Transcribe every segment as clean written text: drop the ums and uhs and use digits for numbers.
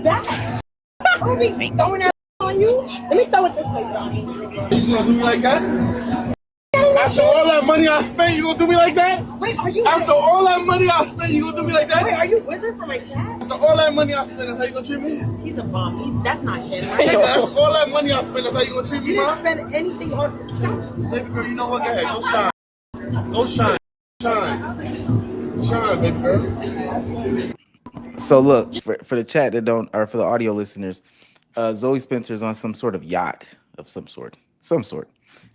back. Don't be throwing that on you. Let me throw it this way, Johnny. You gonna do me like that? After all that money I spent, you gonna do me like that? Wait, are you? After all that money I spent, you gonna do me like that? Wait, are you Wizard for my chat? After all that money I spent, that's how you gonna treat me? He's a bum. That's not him. That's all that money I spent, that's how you gonna treat me, You man? didn't spend anything on. Stop. Baby girl, you know what? Go ahead, go shine. Go shine. Shine, baby girl. So look, for the chat that don't, or for the audio listeners, Zoe Spencer's on some sort of yacht of some sort,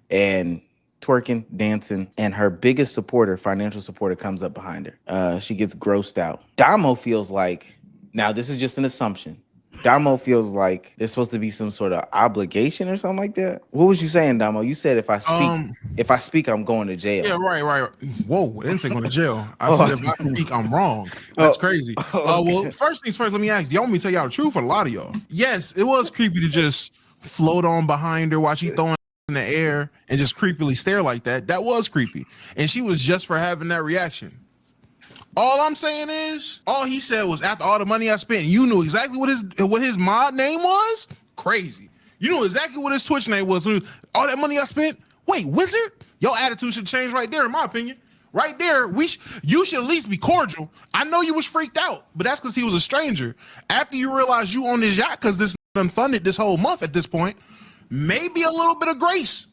and twerking, dancing, and her biggest supporter, financial supporter, comes up behind her. She gets grossed out. Damo feels like, now this is just an assumption, Damo feels like there's supposed to be some sort of obligation or something like that. What was you saying, Damo? You said if I speak, I'm going to jail. Yeah, right. Whoa, I didn't say going to jail. I said if I speak, I'm wrong. That's crazy. Well, first things first, let me ask, y'all want me to tell y'all the truth, for a lot of y'all? Yes, it was creepy to just float on behind her while she throwing in the air and just creepily stare like that. That was creepy. And she was just for having that reaction. All I'm saying is, all he said was, after all the money I spent, you knew exactly what his mod name was? Crazy. You knew exactly what his Twitch name was. All that money I spent? Wait, Wizard? Your attitude should change right there, in my opinion. Right there, you should at least be cordial. I know you was freaked out, but that's because he was a stranger. After you realize you on this yacht because this done funded this whole month at this point, maybe a little bit of grace.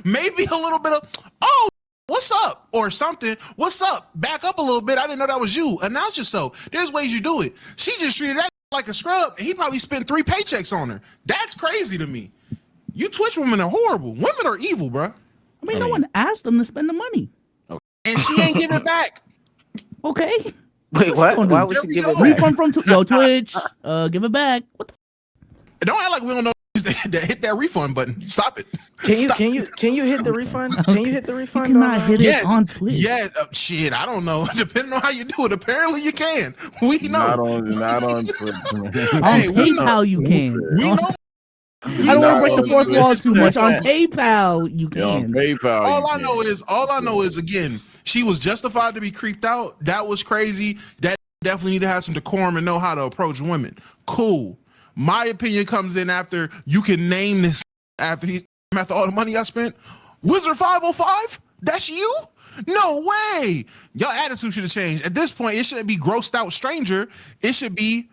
Maybe a little bit of, oh, what's up? Or something. What's up? Back up a little bit. I didn't know that was you. Announce yourself. There's ways you do it. She just treated that like a scrub, and he probably spent 3 paychecks on her. That's crazy to me. You Twitch women are horrible. Women are evil, bro. I mean, no one asked them to spend the money. And she ain't give it back. Okay. Wait, what? Why would she give it back? Refund from Twitch. Give it back. What the Don't act like we don't know that hit that refund button. Stop it. Can you hit the refund? Okay. Can you hit the refund? You cannot hit it on Twitch. Yeah, shit, I don't know. Depending on how you do it, apparently you can. We know. Not on Twitch. Hey, On we know. PayPal you can. We know. I don't want to break the fourth wall too much. On PayPal you Yeah, on can. PayPal. All I know is again, she was justified to be creeped out. That was crazy. That definitely need to have some decorum and know how to approach women. Cool. My opinion comes in after you can name this after all the money I spent. Wizard 505? That's you? No way. Your attitude should have changed. At this point, it shouldn't be grossed out stranger. It should be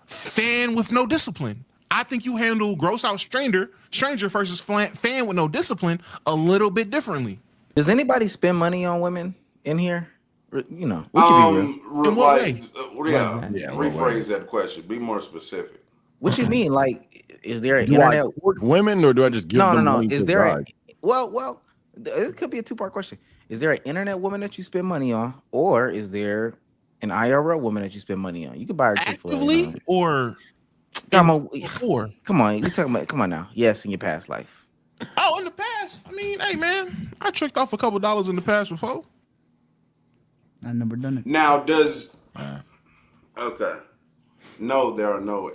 fan with no discipline. I think you handle gross out stranger versus fan with no discipline a little bit differently. Does anybody spend money on women in here? You know, we can be real. In what way? Rephrase that question. Be more specific. What you mean? Like, is there an internet? Women, or do I just give them No. money Is to there drive? well, it could be a 2-part question. Is there an internet woman that you spend money on, or is there an IRL woman that you spend money on? You can buy her Chick-fil-A. Actively or before? Come on, you talking about? Come on now. Yes, in your past life. Oh, in the past. I mean, hey man, I tricked off a couple dollars in the past before. I've never done it. Now, okay. No, there are no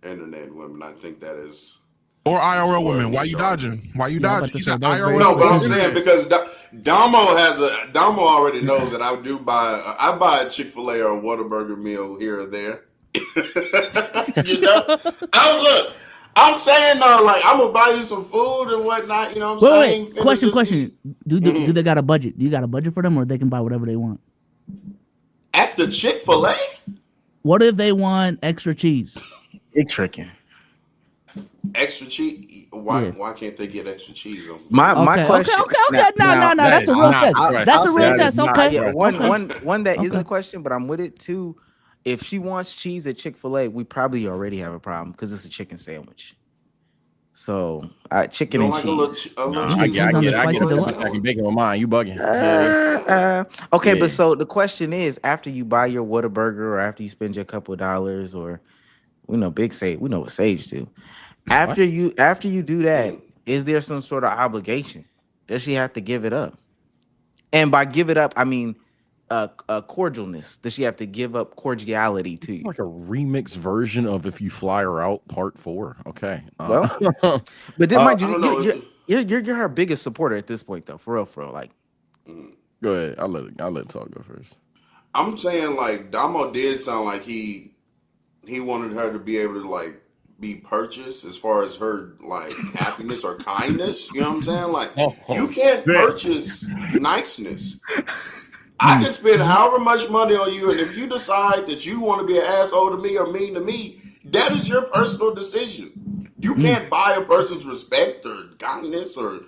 internet women. I think that is. Or IRL women. Why you dodging? Why you dodging? You said IRL. No, but I'm saying because Damo already knows that I buy a Chick-fil-A or a Whataburger meal here or there. You know, I'm saying though, like I'm gonna buy you some food and whatnot. You know what I'm saying? Wait. Question. Do they got a budget? Do you got a budget for them, or they can buy whatever they want? At the Chick-fil-A? What if they want extra cheese? It's tricking. Extra cheese? Why can't they get extra cheese? My question. Okay. No. That's a real test. That's a real test. Okay. Yeah, one that isn't a question, but I'm with it too. If she wants cheese at Chick-fil-A, we probably already have a problem because it's a chicken sandwich. So chicken and cheese. I get it. I can bake it on mine. You bugging. Okay, but so the question is, after you buy your Whataburger or after you spend your couple of dollars, or we know what Sage do. After you do that, is there some sort of obligation? Does she have to give it up? And by give it up, I mean cordialness. Does she have to give up cordiality to you? It's like a remix version of If You Fly Her Out Part 4. Okay. Well, but then mind you're her biggest supporter at this point, though. For real. Like, go ahead. I'll let talk go first. I'm saying like Damo did sound like he he wanted her to be able to like be purchased as far as her like happiness or kindness. You know what I'm saying? Like you can't purchase niceness. I can spend however much money on you, and if you decide that you want to be an asshole to me or mean to me, that is your personal decision. You can't buy a person's respect or kindness or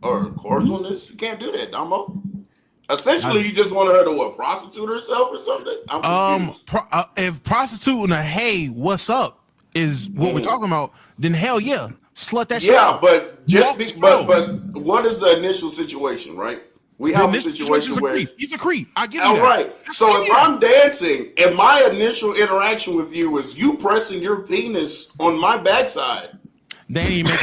cordialness. You can't do that, Dumbo. Essentially, you just wanted her to what, prostitute herself or something? If prostituting a hey, what's up is what we're talking about, then hell yeah, slut that shit. Yeah, but but what is the initial situation, right? We have a situation where he's a creep. I give you all that. right. So if I'm dancing and my initial interaction with you is you pressing your penis on my backside, they ain't make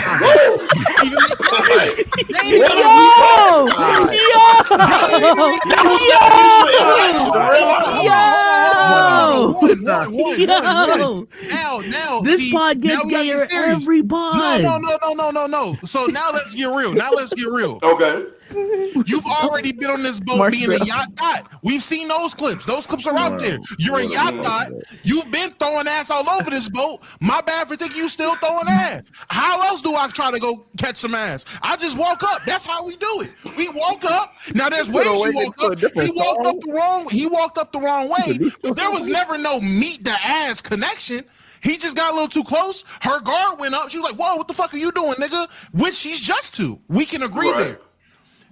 Now, this pod gets gayer every pod. No. So now let's get real. Okay. You've already been on this boat being a yacht thot. We've seen those clips. Those clips are out there. You're a yacht thot. You've been throwing ass all over this boat. My bad for thinking you still throwing ass. How else do I try to go catch some ass? I just woke up. That's how we do it. We woke up. Now there's ways you woke up. He walked up the wrong way. But there was never no meet the ass connection. He just got a little too close. Her guard went up. She was like, whoa, what the fuck are you doing, nigga? Which she's just to. We can agree there.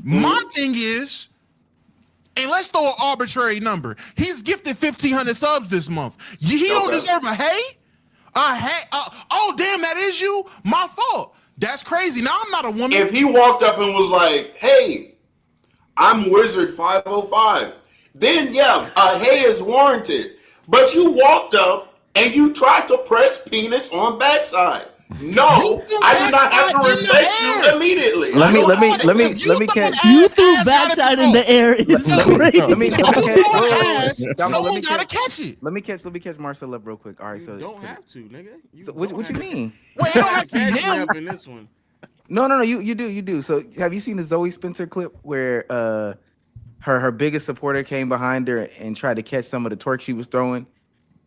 My thing is, and let's throw an arbitrary number. He's gifted 1,500 subs this month. He don't deserve a hey? Oh, damn, that is you? My fault. That's crazy. Now, I'm not a woman. If he walked up and was like, hey, I'm Wizard 505, then yeah, a hey is warranted. But you walked up and you tried to press penis on backside. No, I do not have to respect you immediately. Let me catch. You threw backside in the air. Let me catch it. Let me catch Marcel up real quick. All right, so you don't have to, nigga. So what you mean? Wait, you don't have to him in this one. No, you do. So have you seen the Zoe Spencer clip where her biggest supporter came behind her and tried to catch some of the twerk she was throwing,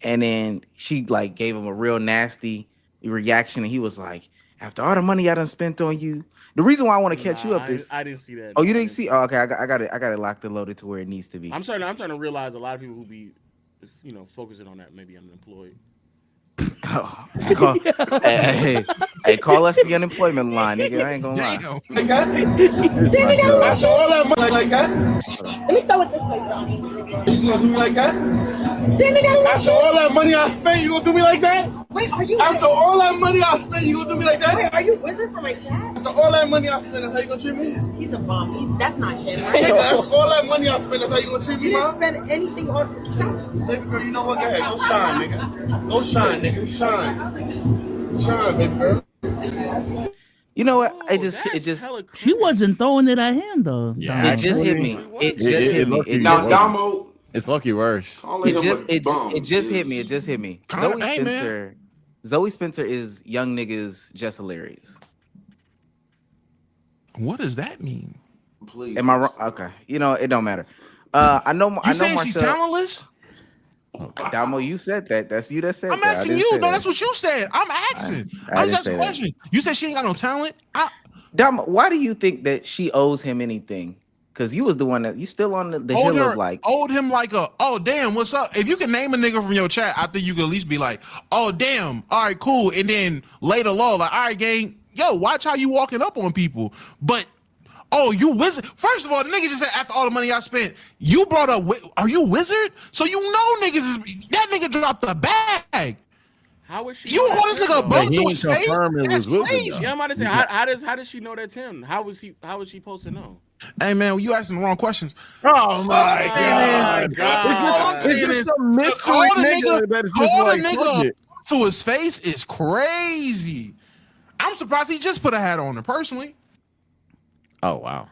and then she like gave him a real nasty reaction, and he was like, after all the money I done spent on you, the reason why I want to catch you up is I didn't see that. Oh, you didn't see? Oh, okay, I got it locked and loaded to where it needs to be. I'm starting to realize a lot of people who be, focusing on that maybe unemployed. Hey, call us the unemployment line, nigga. I ain't gonna lie. Like that? I saw all that money like that. Let me throw it this way, bro. You gonna do me like that? After all that money I spent, you gonna do me like that? Wait, are you? After all that money I spent, you gonna do me like that? Wait, are you Wizard for my chat? After all that money I spent, that's how you gonna treat me? He's a bum. That's not him. Right? That's all that money I spent, that's how you gonna treat me, You didn't man? spend anything on. Stop. Baby girl, you know what? Go ahead, go shine, nigga. Go shine, nigga. Shine. Shine, baby girl. You know what? It just she wasn't throwing it at him though. Yeah, it just hit me. It just hit me. Now, Damo, it's lucky worse. It just hit me. Zoe Spencer is young niggas just hilarious. What does that mean? Please. Am I wrong? Okay. It don't matter. I know saying Marcel, she's talentless? Damo, you said that. That's you that said I'm that. asking you. No, that's what you said. I'm asking. I was asking a question. You said she ain't got no talent? Damo, why do you think that she owes him anything? Because you was the one that you still on the hill of like owed him like oh damn, what's up? If you can name a nigga from your chat, I think you could at least be like, oh damn, all right, cool. And then later low, like, all right, gang, yo, watch how you walking up on people. But oh, you Wizard. First of all, the nigga just said after all the money I spent, you brought up, are you Wizard? So you know niggas is, that nigga dropped the bag. How is she? You hold this nigga a boat to his face? That's crazy. Yeah, I'm about to say, how does she know that's him? How is she supposed to know? Hey man, well, you asking the wrong questions. Oh my god! All I'm saying is, hold a nigga to his face is crazy. I'm surprised he just put a hat on her personally. Oh wow.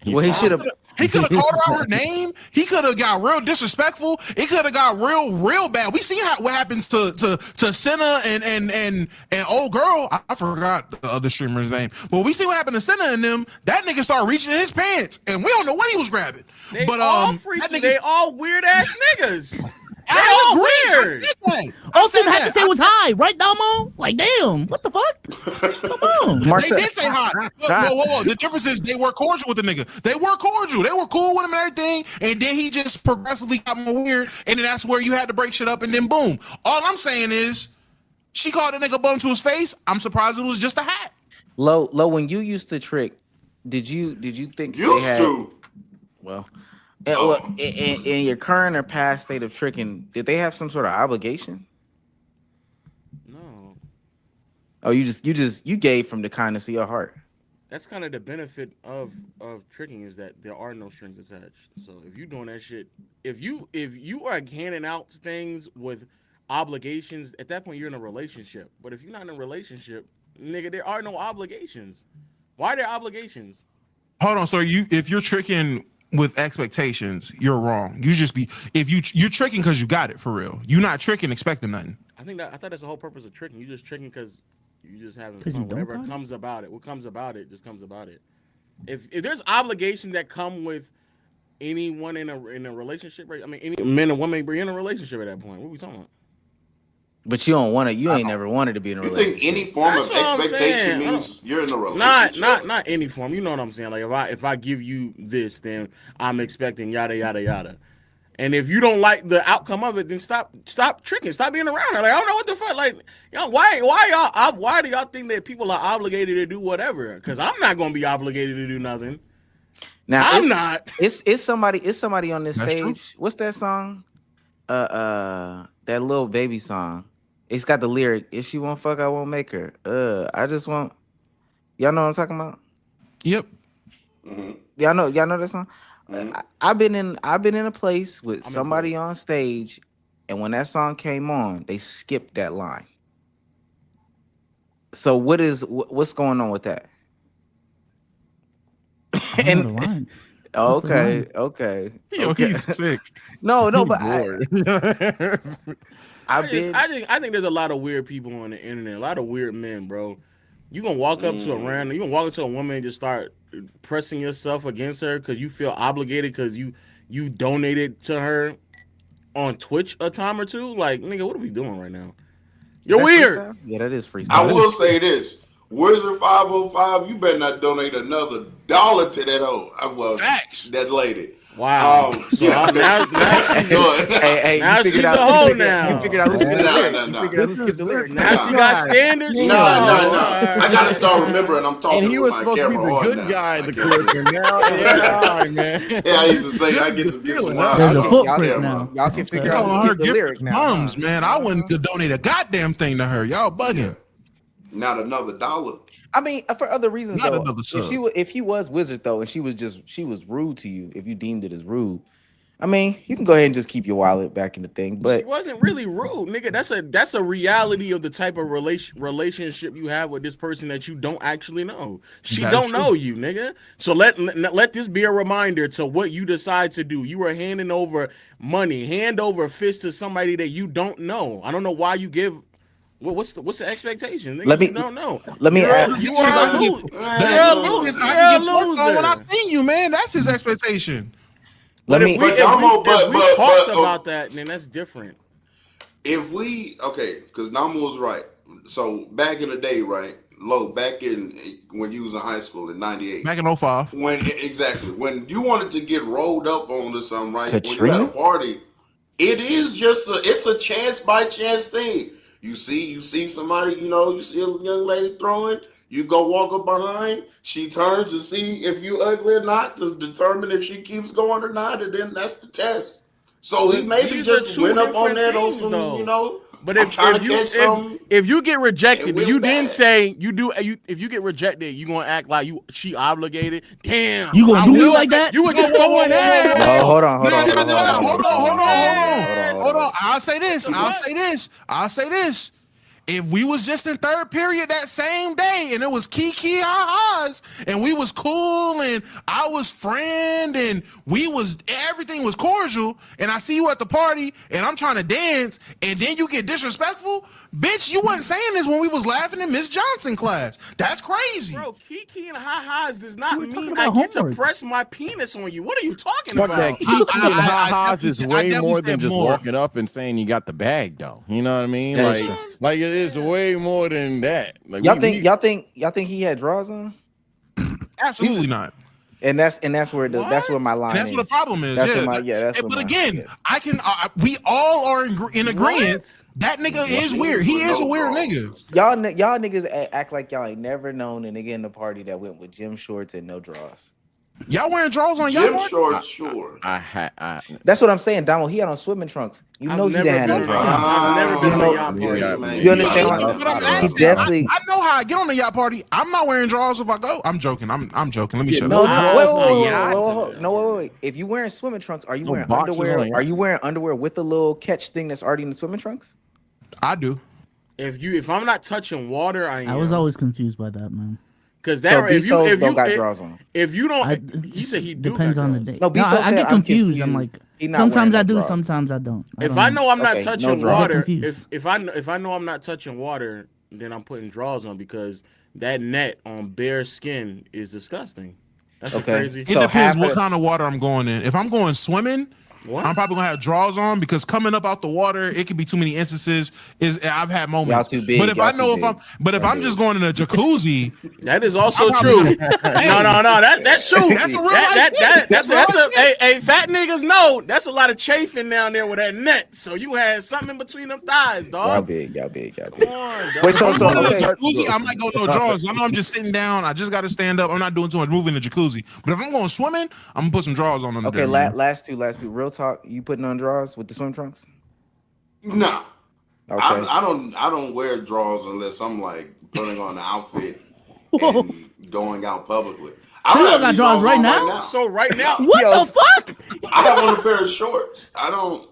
He should have. He could have called her out her name. He could have got real disrespectful. It could have got real bad. We see what happens to Senna and old girl. I forgot the other streamer's name, but we see what happened to Senna and them. That nigga started reaching in his pants, and we don't know what he was grabbing. They all freaky. They all weird ass niggas. That's weird. All Tim had to say was hi, right, Damo? Like, damn, what the fuck? Come on. They did say hi. Whoa. The difference is they were cordial with the nigga. They were cordial. They were cool with him and everything. And then he just progressively got more weird. And then that's where you had to break shit up. And then boom. All I'm saying is, she called the nigga bum to his face. I'm surprised it was just a hat. Low, when you used to trick, did you think Used they had, to. well, in your current or past state of tricking, did they have some sort of obligation? No. Oh, you gave from the kindness of your heart. That's kind of the benefit of tricking, is that there are no strings attached. So if you're doing that shit, if you are handing out things with obligations, at that point you're in a relationship. But if you're not in a relationship, nigga, there are no obligations. Why are there obligations? Hold on. So if you're tricking with expectations, you're wrong. You just you're tricking because you got it for real. You're not tricking expecting nothing. I thought that's the whole purpose of tricking. You're just tricking because you just having fun. Whatever comes about it, what comes about it just comes about it. If there's obligations that come with anyone in a relationship, right? I mean, any men and women be in a relationship at that point. What are we talking about? But you don't want to. You ain't never wanted to be in a relationship. You think any form That's of what I'm expectation saying. means you're in a relationship? Not any form. You know what I'm saying? Like if I give you this, then I'm expecting yada yada yada. And if you don't like the outcome of it, then stop tricking. Stop being around her. Like, I don't know what the fuck. Like, why do y'all think that people are obligated to do whatever? Because I'm not gonna be obligated to do nothing. Now I'm not. It's somebody on this That's stage. true. What's that song? That little baby song. It's got the lyric, if she won't fuck, I won't make her. I just want. Y'all know what I'm talking about? Yep. Mm-hmm. Y'all know that song? Mm-hmm. I've been in a place with somebody on stage, and when that song came on, they skipped that line. So what's going on with that? And the line. Okay. Yo, he's sick. No, but I think there's a lot of weird people on the internet, a lot of weird men, bro. You gonna walk up to a random, you gonna walk up to a woman and just start pressing yourself against her because you feel obligated because you donated to her on Twitch a time or two. Like, nigga, what are we doing right now? You're weird. Freestyle? Yeah, that is freestyle. I will say this. Wizard 505, you better not donate another $1 to that hoe. That lady. Wow. Now she's a hoe now. You figured out who skipped the lyric. Now she got standards. No. I gotta start remembering I'm talking. And he was with supposed my to be camera the good on guy in now. the clip, and now, yeah, man. Yeah, I used to say I get some There's a wild footprint now. Y'all can figure Telling out her who skipped the gift lyric now. bums, man. I wouldn't donate a goddamn thing to her. Y'all bugging. Not another $1. I mean, for other reasons Not though. another sub. If he was Wizard though, and she was rude to you, if you deemed it as rude, I mean, you can go ahead and just keep your wallet back in the thing. But She wasn't really rude, nigga. That's a reality of the type of relationship you have with this person that you don't actually know. She That is don't true. know you, nigga. So let this be a reminder to what you decide to do. You are handing over money, hand over fist to somebody that you don't know. I don't know why you give. What's the expectation? Nigga, you don't know. Let me ask. You Because are I a can loser. I can get twerked on when I seen you, man. That's his expectation. Let me. If But we talked but- about that, then that's different. If we because Namu was right. So back in the day, right? Back in when you was in high school in '98. Back in 05. When you wanted to get rolled up on to something, right? Katrina? When you had a party, it is just it's a chance by chance thing. You see somebody, you see a young lady throwing, you go walk up behind, she turns to see if you ugly or not to determine if she keeps going or not, and then that's the test. So he maybe These are just two went up on different that on things, some, though. But I'm trying to catch something. if you get rejected, and but you we're didn't bad. say if you get rejected, you gonna act like she obligated. Damn, You gonna do me like that? You were just throwing ass. Oh, hold on. Hold on. I'll say this. if we was just in third period that same day and it was kiki ha-has and we was cool and I was friend and everything was cordial and I see you at the party and I'm trying to dance and then you get disrespectful, bitch, you wasn't saying this when we was laughing in Miss Johnson class. That's crazy. Bro, kiki and ha-has does not We're talking mean I about get to homework. press my penis on you. What are you talking Fuck about? that. Kiki and ha-has is definitely- I way definitely more said than just more. walking up and saying you got the bag, though. You know what I mean? That is Like it is way more than that. Like Y'all think he had draws on? Absolutely not. And that's where that's where my line And that's is. what the problem is. That's yeah. what my that's what But my- again, yes. I can. We all are in agreement. What? That nigga is weird. He is a weird nigga. Y'all niggas act like y'all ain't never known a nigga in the party that went with gym shorts and no drawers. Y'all wearing drawers on y'all Gym party? shorts, sure. That's what I'm saying, Damo. He had on swimming trunks. You know he didn't have no drawers. I've never been on a yacht You party. know- man. you understand But what I'm He asking. definitely. I know how I get on the yacht party. I'm not wearing drawers if I go. I'm joking. I'm joking. Let me shut No, up. wait. If you wearing swimming trunks, are you No wearing boxers on underwear? a Are you wearing underwear with the little catch thing that's already in the swimming trunks? I do. If I'm not touching water, I was always confused by that, man. because So that B-Souls don't got drawers on. if you don't, he said he do Depends got on the drawers. day. No, No, B-Souls I said, get "I'm confused. I'm like, He not sometimes wearing I no do, drawers." sometimes I don't. If I know I'm not Okay, no touching drawers. water, Confused. if I know I'm not touching water, then I'm putting drawers on because that net on bare skin is disgusting. That's Okay. crazy. It So depends half what of- kind of water I'm going in. If I'm going swimming, What? I'm probably gonna have drawers on because coming up out the water, it could be too many instances. I've had moments. Y'all too big, But if y'all I know too big. I'm just going in a jacuzzi, That is also I'm probably true. No, that's true. That's a real life shit. That's That's real a hey, fat niggas know that's a lot of chafing down there with that net. So you had something in between them thighs, Y'all dog. big. Come on, dog. Wait, if I'm going in a okay. jacuzzi, I might go no drawers. I know I'm just sitting down. I just got to stand up. I'm not doing too much moving in the jacuzzi. But if I'm going swimming, I'm gonna put some drawers on. Okay, last two. Real talk. You putting on drawers with the swim trunks? No. Okay. I don't wear drawers unless I'm like putting on an outfit and going out publicly. I So you have got these drawers right on now? So right now, What Yo. the fuck? I have on a pair of shorts. I don't.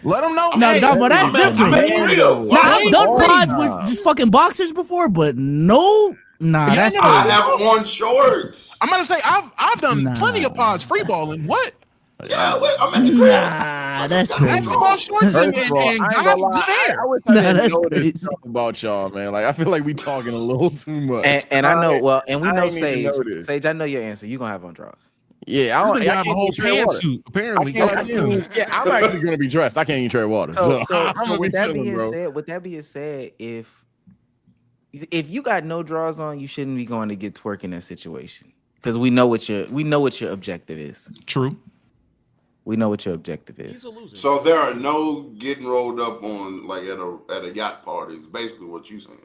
Let them know. No, hey, no, but that's different. I'm real. Nah, I've done Hey, pods with just fucking boxers before, but no, nah, that's no, I crazy. have on shorts. I'm gonna say I've done Nah. plenty of pods free balling. What? Yeah, I'm at the crib. Nah, that's crazy. Basketball shorts and First of all, I ain't guys gonna lie, good hair. I wish I Nah, didn't that's know this crazy. stuff about y'all, man. Like I feel like we talking a little too much. And I know. Well, and we I know ain't even Sage. know this. Sage, I know your answer. You gonna have on drawers. Yeah, I This don't. nigga I have a can't whole even tread water. pantsuit. Apparently, I can't goddamn. even- yeah, I'm actually gonna be dressed. I can't even tread water. So I'm gonna be with that chilling, being bro. said, if you got no drawers on, you shouldn't be going to get twerk in that situation because we know what your objective is. True. We know what your objective is. he's a loser. So there are no getting rolled up on like at a yacht party. Is basically what you saying.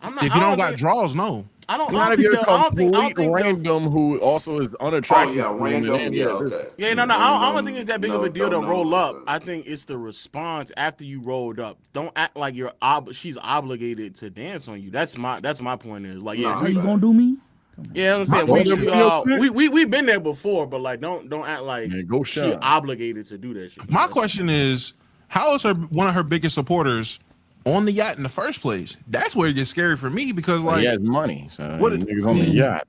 I'm not, If you don't got think- drawers, no. I don't Not if think you're a the- I don't think complete the- random who also is Oh unattractive. yeah, random. And Yeah, this- okay. Yeah, no, I don't think it's that big of a deal to don't roll know. up. I think it's the response after you rolled up. Don't act like she's obligated to dance on you. That's my point. Is like, yeah, Nah. How you gonna do me? yeah. I'm saying My question we've been there before, but like, don't act like Man, go she shine. obligated to do that shit. My question is, how is one of her biggest supporters on the yacht in the first place? That's where it gets scary for me because Like, like he has money. So What what is- niggas on the yacht.